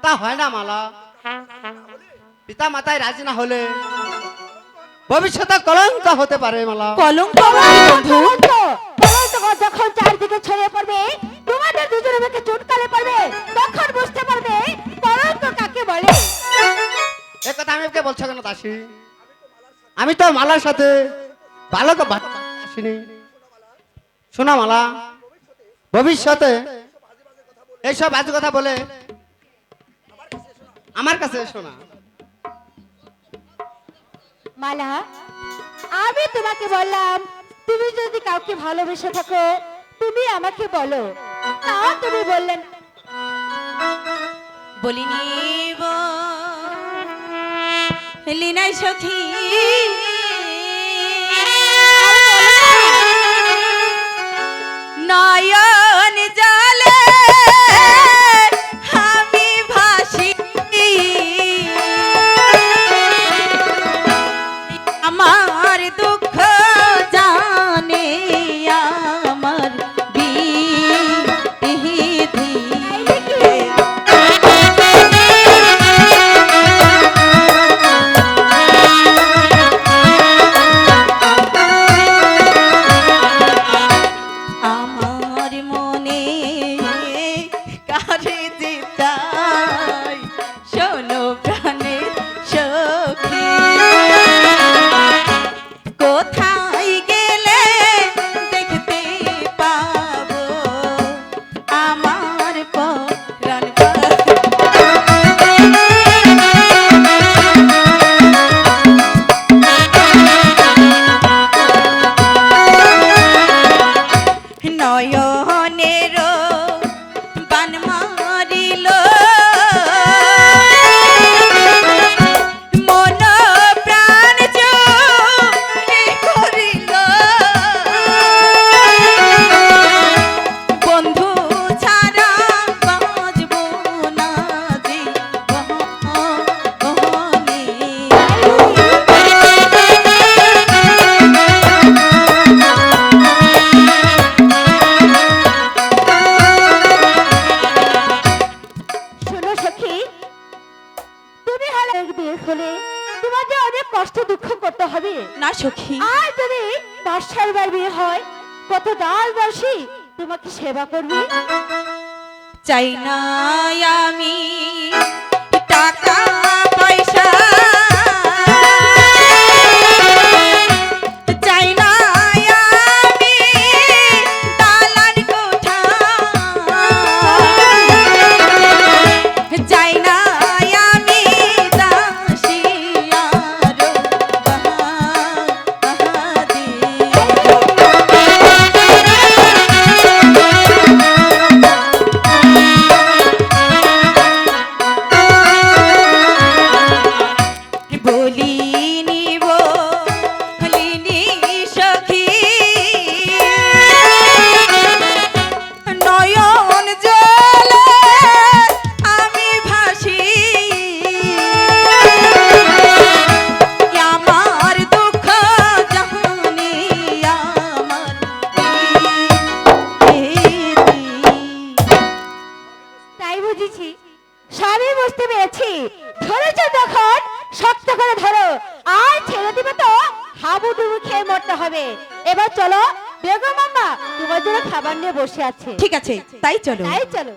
তা হয় না মালা। পিতা মাতায় রাজি না হলে ভবিষ্যতে কলঙ্ক হতে পারে মালা। কলঙ্ক বন্ধু, কলঙ্ক যখন চারদিকে ছড়িয়ে পড়বে, তোমাদের দুজনের মুখে চুনকালে পড়বে, তখন বুঝতে পারবে কলঙ্ক কাকে বলে। এ কথা আমি ওকে বলছো কেন দাসী? আমি তো মালার সাথে ভালো আসিনি। শোনা মালা, ভবিষ্যতে এইসব বাজে কথা বলে আমার কাছে শোনা। মালা, আমি তোমাকে বললাম তুমি যদি কাউকে ভালোবেসে থাকো তুমি আমাকে বলো, তা তুমি বললেন বলিনি লিনাই সখী নয়ন জলে আমি ভাসি আমার দুঃখ জানে আমার বিধি। আমার মনে কারে যেতাই শোনো প্রাণের সখী, কোথায় গেলে দেখতে পাবো আমার পরাণ নয়নের বান মারিল মন প্রাণ চুরি করিল বন্ধু ছাড়া বাঁচব না জীবনে। শোনো সখী, তুমি হলে বিয়ে হলে তোমাকে অনেক কষ্ট দুঃখ করতে হবে না সখী, আর যদি ৫-৬ বার বিয়ে হয় কত দাস দাসী তোমাকে সেবা করবে। চাই না আমি টাকা পয়সা, চাই না আমি দালান কোঠা, চাই না আমি দাসী আর বাহাদি। সবই বুঝতে পেরেছি, ধরেছ তখন শক্ত করে ধরো, আর ছেড়ে দিবে তো হাবুডুবু খেয়ে মরতে হবে। এবার চলো, বেগম আম্মা তোমার জন্য খাবার নিয়ে বসে আছে। ঠিক আছে, তাই চলো। তাই চলো।